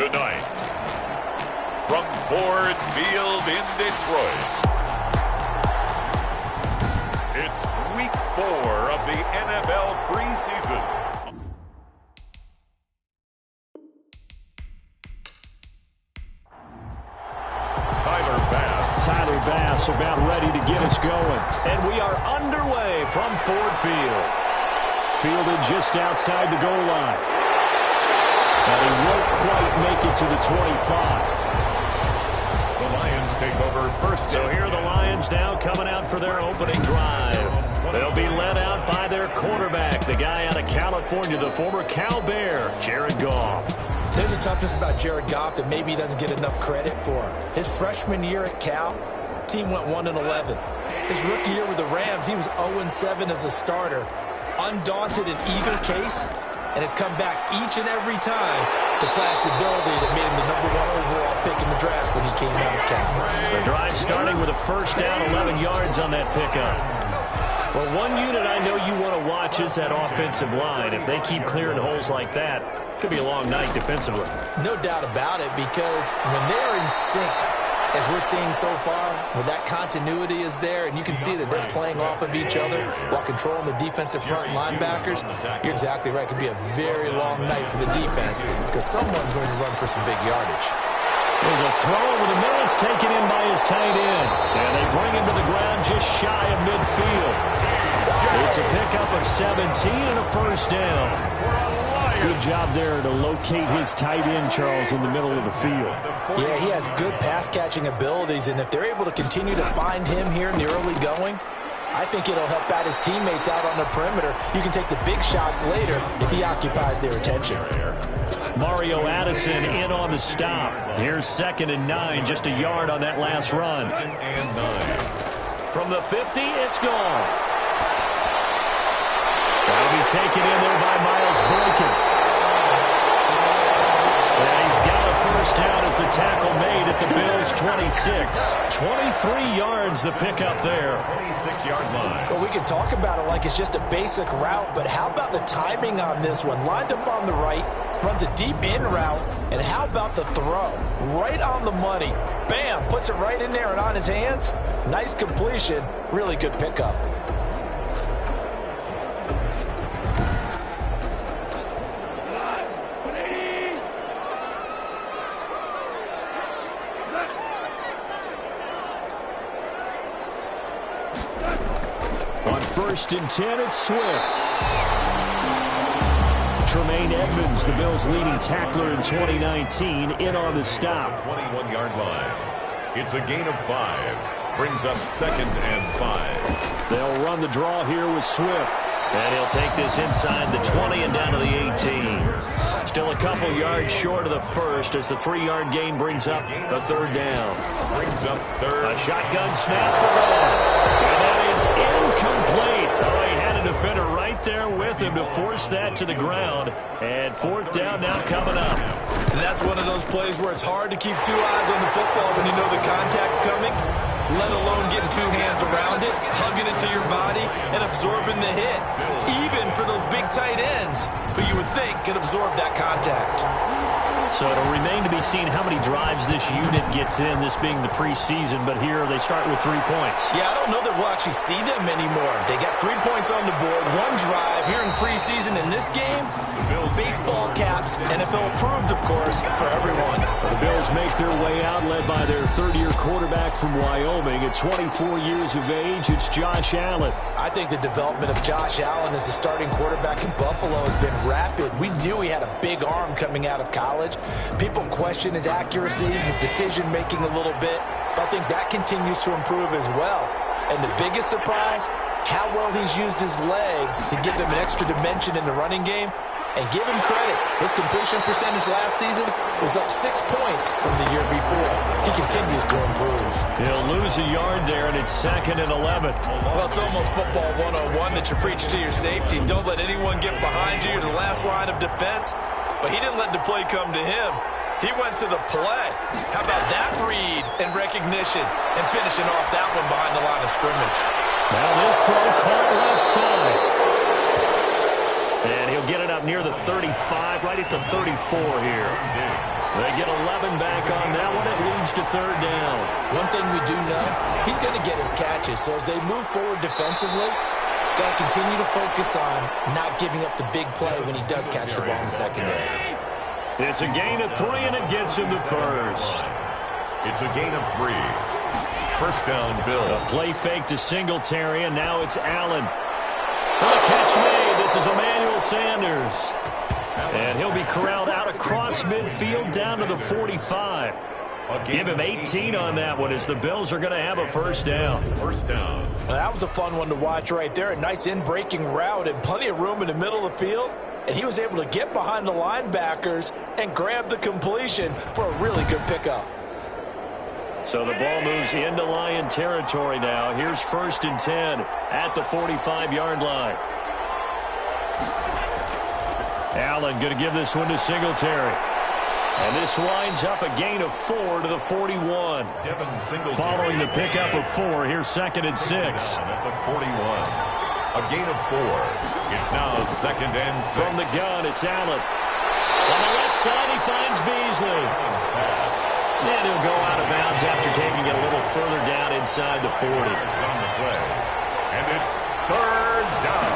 Tonight, from Ford Field in Detroit, it's Week 4 of the NFL preseason. Tyler Bass about ready to get us going. And we are underway from Ford Field. Fielded just outside the goal line. And he won't quite make it to the 25. The Lions take over first. So here are the Lions now coming out for their opening drive. They'll be led out by their quarterback, the guy out of California, the former Cal Bear, Jared Goff. There's a toughness about Jared Goff that maybe he doesn't get enough credit for. His freshman year at Cal, team went 1-11. His rookie year with the Rams, he was 0-7 as a starter. Undaunted and eager case, and has come back each and every time to flash the ability that made him the #1 overall pick in the draft when he came out of Cal. The drive starting with a first down, 11 yards on that pickup. Well, one unit I know you want to watch is that offensive line. If they keep clearing holes like that, it could be a long night defensively. No doubt about it, because when they're in sync, as we're seeing so far, when that continuity is there, and you can see that they're playing off of each other while controlling the defensive front linebackers, you're exactly right. It could be a very long night for the defense because someone's going to run for some big yardage. There's a throw over the middle. It's taken in by his tight end. And they bring him to the ground just shy of midfield. It's a pickup of 17 and a first down. Good job there to locate his tight end, Charles, in the middle of the field. Yeah, he has good pass-catching abilities, and if they're able to continue to find him here in the early going, I think it'll help out his teammates out on the perimeter. You can take the big shots later if he occupies their attention. Mario Addison in on the stop. Here's 2nd and 9, just a yard on that last run. From the 50, it's gone. That'll be taken in there by Miles Boykin. And he's got a first down as the tackle made at the Bills' 26. 23 yards the pickup there. 26-yard line. Well, we can talk about it like it's just a basic route, but how about the timing on this one? Lined up on the right, runs a deep in route, and how about the throw? Right on the money. Bam, puts it right in there and on his hands. Nice completion, really good pickup. On 1st and 10, it's Swift. Tremaine Edmonds, the Bills' leading tackler in 2019, in on the stop. 21-yard line. It's a gain of 5. Brings up 2nd and 5. They'll run the draw here with Swift. And he'll take this inside the 20 and down to the 18. Still a couple yards short of the first as the 3-yard gain brings up a 3rd down. Brings up 3rd. A shotgun snap for Goff. And that is incomplete. Oh, he had a defender right there with him to force that to the ground. And 4th down now coming up. And that's one of those plays where it's hard to keep 2 eyes on the football when you know the contact's coming, let alone getting 2 hands around it, hugging it to your body, and absorbing the hit. Even for those big tight ends who you would think could absorb that contact. So it'll remain to be seen how many drives this unit gets in, this being the preseason. But here they start with 3 points. Yeah, I don't know that we'll actually see them anymore. They got 3 points on the board, 1 drive here in preseason. In this game, baseball caps, NFL approved, of course, for everyone. The Bills make their way out, led by their 3rd-year quarterback from Wyoming. At 24 years of age, it's Josh Allen. I think the development of Josh Allen as a starting quarterback in Buffalo has been rapid. We knew he had a big arm coming out of college. People question his accuracy, his decision-making a little bit. I think that continues to improve as well. And the biggest surprise, how well he's used his legs to give him an extra dimension in the running game. And give him credit. His completion percentage last season was up 6 points from the year before. He continues to improve. He'll lose a yard there, and it's 2nd and 11. Well, it's almost football 101 that you preach to your safeties. Don't let anyone get behind you. You're the last line of defense. But he didn't let the play come to him. He went to the play. How about that read and recognition and finishing off that one behind the line of scrimmage? Now this throw caught left side. And he'll get it up near the 35, right at the 34 here. They get 11 back on that one. It leads to third down. One thing we do know, he's going to get his catches. So as they move forward defensively, got to continue to focus on not giving up the big play when he does catch the ball in the secondary. It's a gain of 3, and it gets him to first. It's a gain of 3. First down, Bill. A play fake to Singletary, and now it's Allen. And the catch made. This is Emmanuel Sanders. And he'll be corralled out across midfield down to the 45. Give him 18 on that one as the Bills are going to have a first down. First down. Well, that was a fun one to watch right there. A nice in-breaking route and plenty of room in the middle of the field. And he was able to get behind the linebackers and grab the completion for a really good pickup. So the ball moves into Lion territory now. Here's first and 10 at the 45-yard line. Allen going to give this one to Singletary. And this winds up a gain of 4 to the 41. Following the pickup of 4, here's second and 6. At the 41. A gain of 4. It's now second and 6. From the gun, it's Allen. On the left side, he finds Beasley. And he'll go out of bounds after taking it a little further down inside the 40. On the play. And it's third down.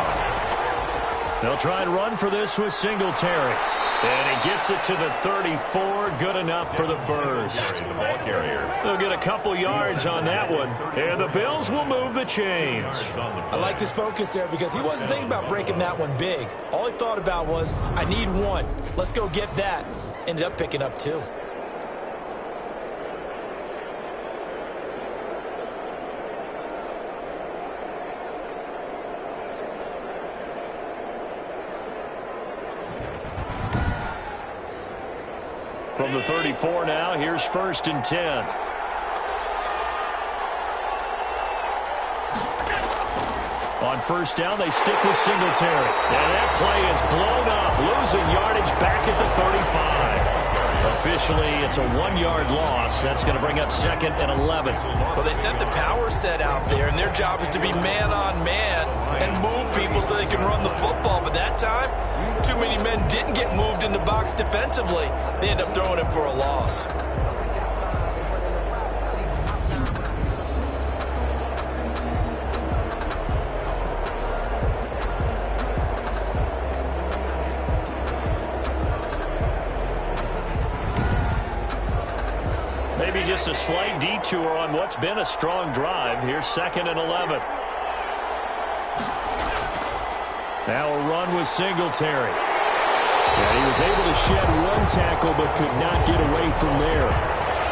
They'll try and run for this with Singletary. And he gets it to the 34. Good enough for the first. The ball carrier. They'll get a couple yards on that one. And the Bills will move the chains. I liked his focus there because he wasn't thinking about breaking that one big. All he thought about was, I need one. Let's go get that. Ended up picking up 2. From the 34 now, here's first and 10. On first down, they stick with Singletary. And that play is blown up, losing yardage back at the 35. Officially, it's a 1-yard loss. That's going to bring up second and 11. Well, they sent the power set out there, and their job is to be man-on-man and move people so they can run the football. But that time, too many men didn't get moved in the box defensively. They end up throwing him for a loss. Maybe just a slight detour on what's been a strong drive. Here's second and 11. Now a run with Singletary. And he was able to shed one tackle but could not get away from there.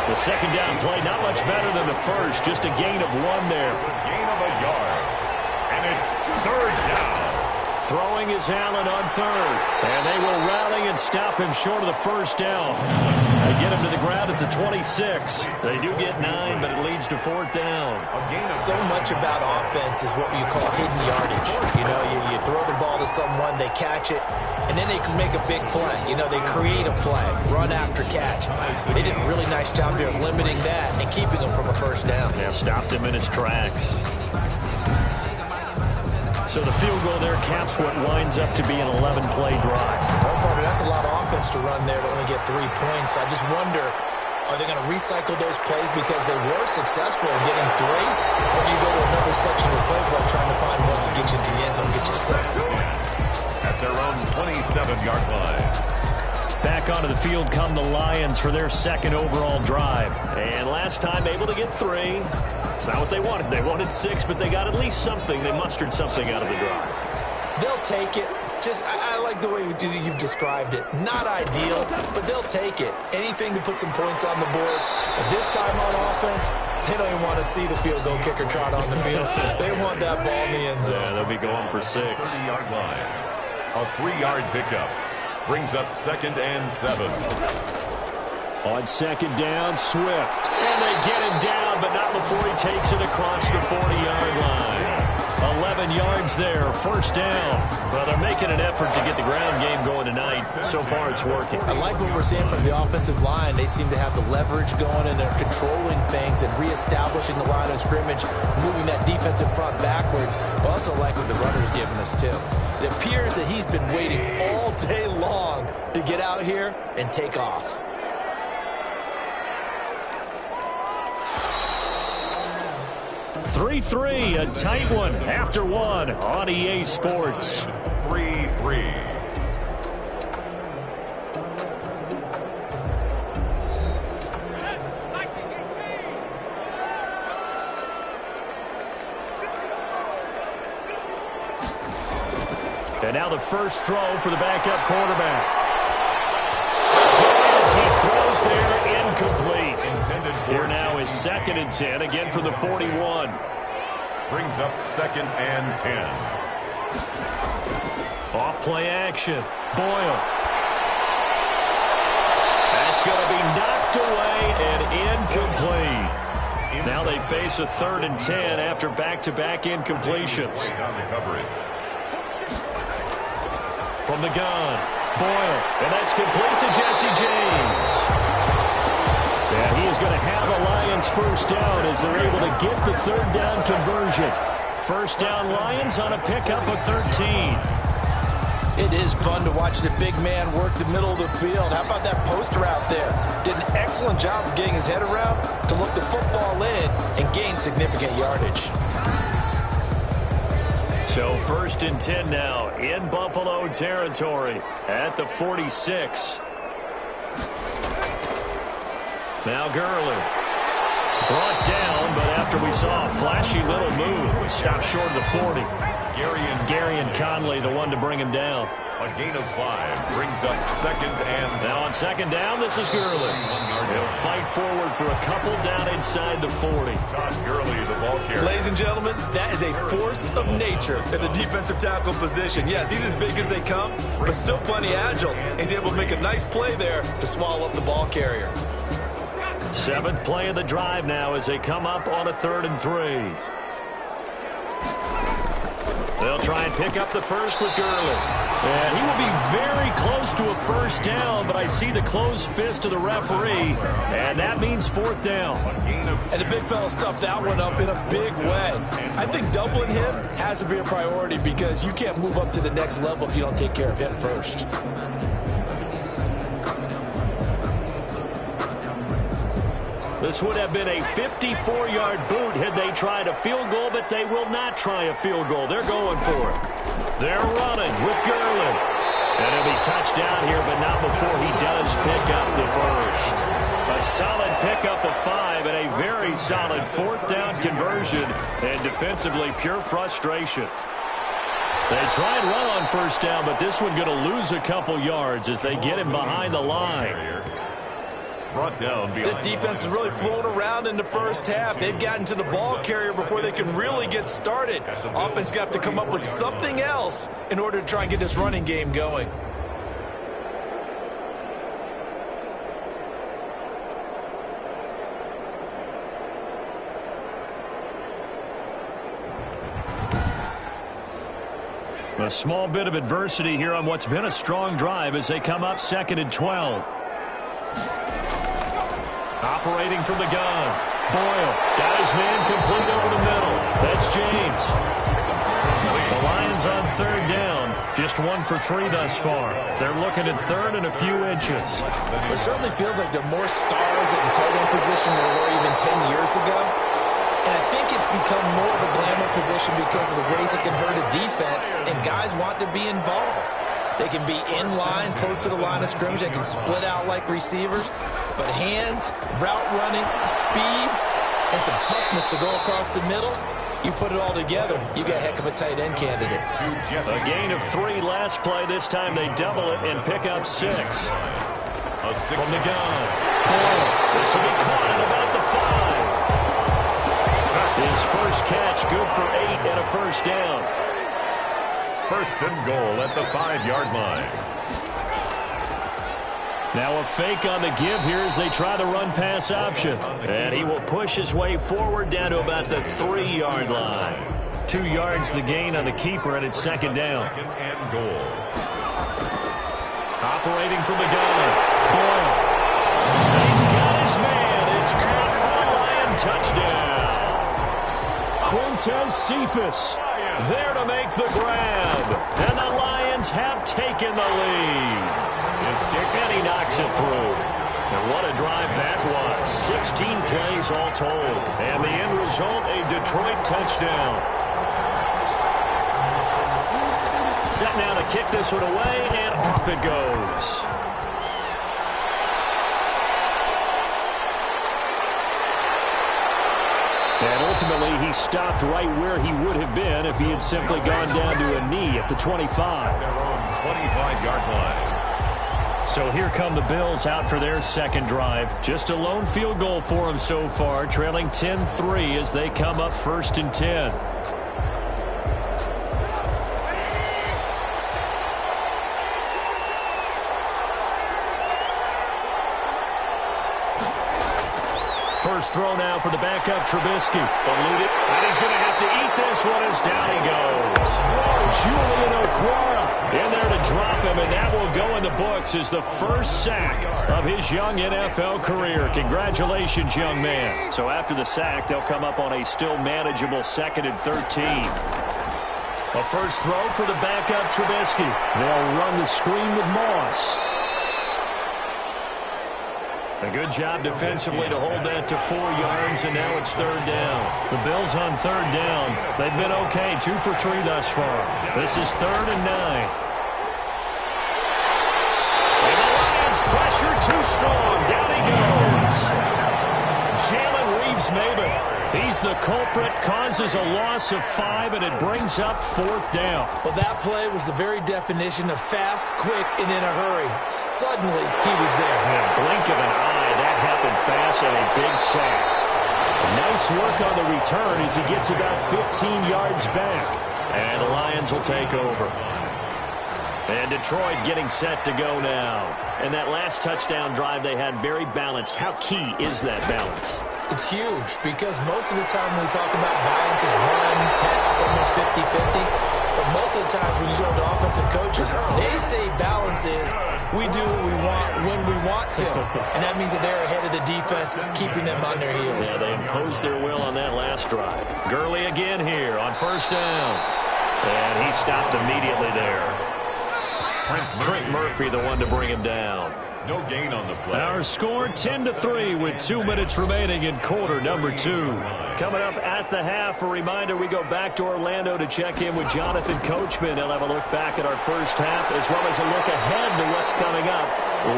The second down play not much better than the first. Just a gain of 1 there. A gain of a yard. And it's third down. Throwing is Allen on third. And they will rally and stop him short of the first down. They get him to the ground at the 26. They do get 9, but it leads to fourth down. So much about offense is what you call hidden yardage. You know, you throw the ball to someone, they catch it, and then they can make a big play. You know, they create a play, run after catch. They did a really nice job there of limiting that and keeping him from a first down. Yeah, stopped him in his tracks. So the field goal there caps what winds up to be an 11-play drive. That's a lot of offense to run there to only get 3 points. I just wonder, are they going to recycle those plays because they were successful in getting 3? Or do you go to another section of the playbook trying to find one to get you to the end zone, get you 6? At their own 27-yard line. Back onto the field come the Lions for their second overall drive. And last time able to get 3. It's not what they wanted. They wanted 6, but they got at least something. They mustered something out of the drive. They'll take it. Just, I like the way you've described it. Not ideal, but they'll take it. Anything to put some points on the board. But this time on offense, they don't even want to see the field goal kicker trot on the field. They want that ball in the end zone. Yeah, they'll be going for 6. 30-yard line. A 3-yard pickup. Brings up second and 7. On second down, Swift. And they get him down, but not before he takes it across the 40-yard line. 11 7 yards there, first down. Well, they're making an effort to get the ground game going tonight. So far, it's working. I like what we're seeing from the offensive line. They seem to have the leverage going, and they're controlling things and reestablishing the line of scrimmage, moving that defensive front backwards. But I also like what the runner's giving us, too. It appears that he's been waiting all day long to get out here and take off. Three, a tight one after one on EA Sports. 3-3. And now the first throw for the backup quarterback. As he throws there, incomplete. Here now is 2nd and 10, again for the 41. Brings up 2nd and 10. Off play action. Boyle. That's going to be knocked away and incomplete. Now they face a 3rd and 10 after back-to-back incompletions. From the gun, Boyle, and that's complete to Jesse James. And he is going to have a Lions first down as they're able to get the 3rd down conversion. First down Lions on a pickup of 13. It is fun to watch the big man work the middle of the field. How about that poster out there? Did an excellent job of getting his head around to look the football in and gain significant yardage. So 1st and 10 now in Buffalo territory at the 46. Now Gurley. Brought down, but after we saw a flashy little move, stopped short of the 40. Garion Conley, the one to bring him down. A gain of 5 brings up 2nd and... Now on 2nd down, this is Gurley. He'll fight forward for a couple down inside the 40. Todd Gurley, the ball carrier. Ladies and gentlemen, that is a force of nature at the defensive tackle position. Yes, he's as big as they come, but still plenty agile. He's able to make a nice play there to swallow up the ball carrier. 7th play of the drive now as they come up on a 3rd and 3. They'll try and pick up the first with Gurley. And he will be very close to a first down, but I see the closed fist of the referee, and that means 4th down. And the big fella stuffed that one up in a big way. I think doubling him has to be a priority because you can't move up to the next level if you don't take care of him first. This would have been a 54-yard boot had they tried a field goal, but they will not try a field goal. They're going for it. They're running with Gurley. And he'll be touched down here, but not before he does pick up the first. A solid pickup of 5 and a very solid 4th down conversion. And defensively, pure frustration. They try and run on first down, but this one going to lose a couple yards as they get him behind the line. Brought down. This defense is really flown around in the first half. They've gotten to the ball carrier before they can really get started. Offense got to come up with something else in order to try and get this running game going. A small bit of adversity here on what's been a strong drive as they come up 2nd and 12. Operating from the gun. Boyle got his man complete over the middle. That's James. The Lions on 3rd down. Just 1 for 3 thus far. They're looking at 3rd and a few inches. It certainly feels like there are more stars at the tight end position than there were even 10 years ago. And I think it's become more of a glamour position because of the ways it can hurt a defense, and guys want to be involved. They can be in line, close to the line of scrimmage. They can split out like receivers. But hands, route running, speed, and some toughness to go across the middle, you put it all together, you got a heck of a tight end candidate. A gain of 3 last play. This time they double it and pick up 6. From the gun. This will be caught at about the 5. His first catch, good for 8 and a first down. 1st and goal at the 5-yard line. Now a fake on the give here as they try the run-pass option. And he will push his way forward down to about the 3-yard line. 2 yards the gain on the keeper, and it's second down. Second and goal. Operating from the gun. Boyle. He's got his man. It's caught for a Lion touchdown. Quintez Cephus there to make the grab. And the Lions have taken the lead. And he knocks it through. And what a drive that was. 16 plays all told. And the end result, a Detroit touchdown. Set now to kick this one away, and off it goes. And ultimately, he stopped right where he would have been if he had simply gone down to a knee at the 25. Their own 25-yard line. So here come the Bills out for their second drive. Just a lone field goal for them so far, trailing 10-3 as they come up 1st and 10. First throw now for the backup, Trubisky. Eluded, and he's going to have to eat this one as down he goes. Julian Okwara in there to drop him, and that will go in the books as the first sack of his young NFL career. Congratulations, young man. So after the sack, they'll come up on a still manageable 2nd and 13. A first throw for the backup, Trubisky. They'll run the screen with Moss. A good job defensively to hold that to 4 yards, and now it's 3rd down. The Bills on 3rd down. They've been okay, 2 for 3 thus far. This is 3rd and 9. And the Lions pressure too strong. Down he goes. Jalen Reeves-Maybin. He's the culprit, causes a loss of 5, and it brings up 4th down. Well, that play was the very definition of fast, quick, and in a hurry. Suddenly, he was there. In a blink of an eye, that happened fast, and a big sack. Nice work on the return as he gets about 15 yards back. And the Lions will take over. And Detroit getting set to go now. And that last touchdown drive they had very balanced. How key is that balance? It's huge because most of the time when we talk about balance is run, pass, almost 50-50. But most of the times when you talk to offensive coaches, they say balance is we do what we want when we want to. And that means that they're ahead of the defense, keeping them on their heels. Yeah, they imposed their will on that last drive. Gurley again here on 1st down. And he stopped immediately there. Trent Murphy, the one to bring him down. No gain on the play. Our score 10-3 with 2 minutes remaining in quarter number 2. Coming up at the half, a reminder we go back to Orlando to check in with Jonathan Coachman. He'll have a look back at our first half as well as a look ahead to what's coming up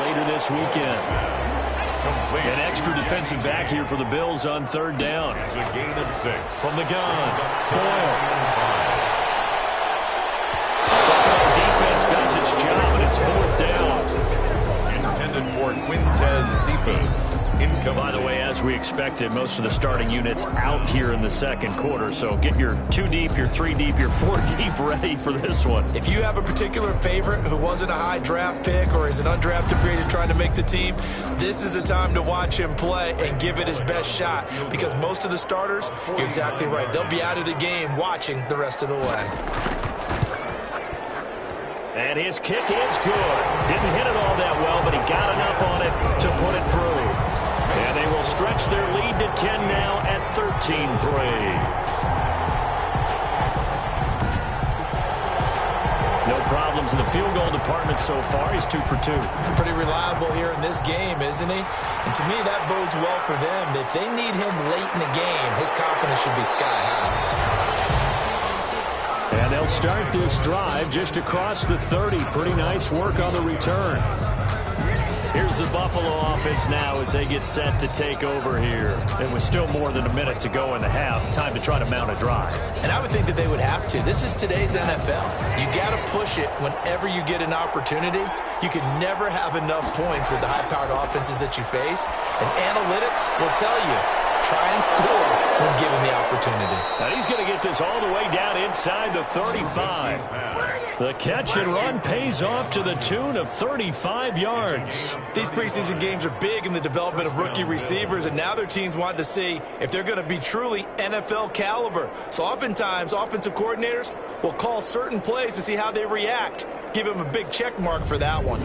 later this weekend. An extra defensive back here for the Bills on 3rd down. It's a gain of 6. From the gun, Boyle. Defense does its job, and it's 4th down. Intended for Quintez Cephus. By the way, as we expected, most of the starting units out here in the second quarter. So get your 2 deep, your 3 deep, your 4 deep ready for this one. If you have a particular favorite who wasn't a high draft pick or is an undrafted free agent trying to make the team, this is the time to watch him play and give it his best shot because most of the starters, you're exactly right, they'll be out of the game watching the rest of the way. And his kick is good. Didn't hit it all that well, but he got enough on it to put it through. And they will stretch their lead to 10 now at 13-3. No problems in the field goal department so far. He's 2 for 2. Pretty reliable here in this game, isn't he? And to me, that bodes well for them. If they need him late in the game, his confidence should be sky high. And they'll start this drive just across the 30. Pretty nice work on the return. Here's the Buffalo offense now as they get set to take over here. And with still more than a minute to go in the half, time to try to mount a drive. And I would think that they would have to. This is today's NFL. You got to push it whenever you get an opportunity. You can never have enough points with the high-powered offenses that you face. And analytics will tell you, try and score when given the opportunity. Now he's going to get this all the way down inside the 35. The catch and run pays off to the tune of 35 yards. These preseason games are big in the development of rookie receivers, and now their teams want to see if they're going to be truly NFL caliber. So oftentimes, offensive coordinators will call certain plays to see how they react. Give them a big check mark for that one.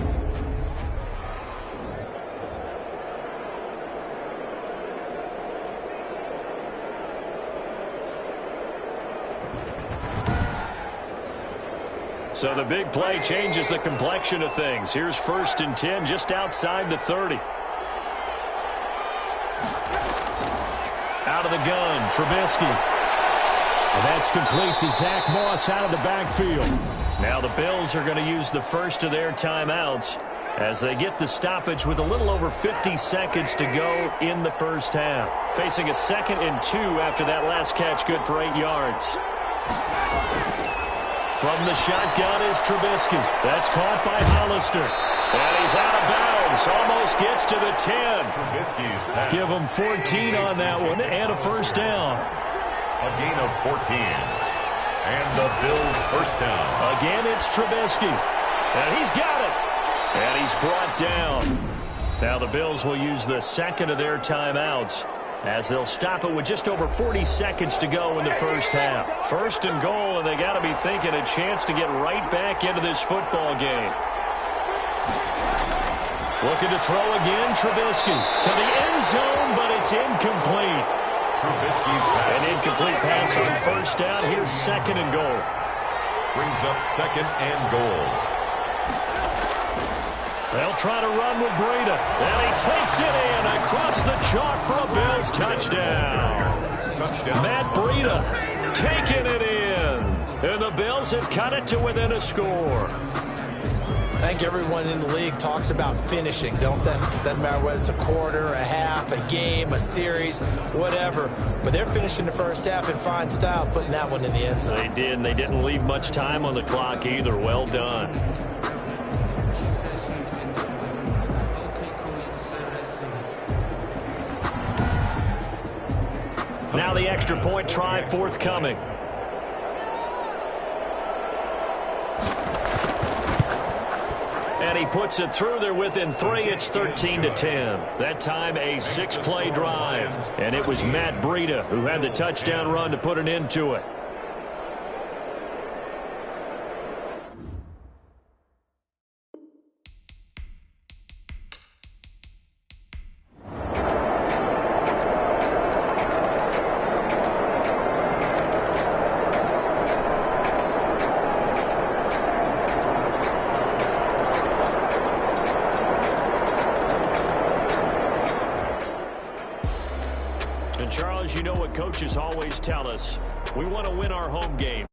So the big play changes the complexion of things. Here's 1st and 10 just outside the 30. Out of the gun, Trubisky. And that's complete to Zach Moss out of the backfield. Now the Bills are going to use the first of their timeouts as they get the stoppage with a little over 50 seconds to go in the first half. Facing a 2nd and 2 after that last catch, good for 8 yards. From the shotgun is Trubisky. That's caught by Hollister. And he's out of bounds. Almost gets to the 10. Trubisky's pass. Give him 14 on that one and a first down. A gain of 14. And the Bills first down. Again, it's Trubisky. And he's got it. And he's brought down. Now the Bills will use the second of their timeouts as they'll stop it with just over 40 seconds to go in the first half. 1st and goal, and they got to be thinking a chance to get right back into this football game. Looking to throw again, Trubisky to the end zone, but it's incomplete. Trubisky's pass. An incomplete pass on first down. Here's 2nd and goal. Brings up 2nd and goal. They'll try to run with Breida. And he takes it in across the chalk for a Bills touchdown. Touchdown. Matt Breida taking it in. And the Bills have cut it to within a score. I think everyone in the league talks about finishing, don't they? Doesn't matter whether it's a quarter, a half, a game, a series, whatever. But they're finishing the first half in fine style, putting that one in the end zone. They did, and they didn't leave much time on the clock either. Well done. Now the extra point try forthcoming. And he puts it through. They're within 3. It's 13-10. That time a 6-play drive. And it was Matt Breida who had the touchdown run to put an end to it. And Charles, you know what coaches always tell us. We want to win our home game.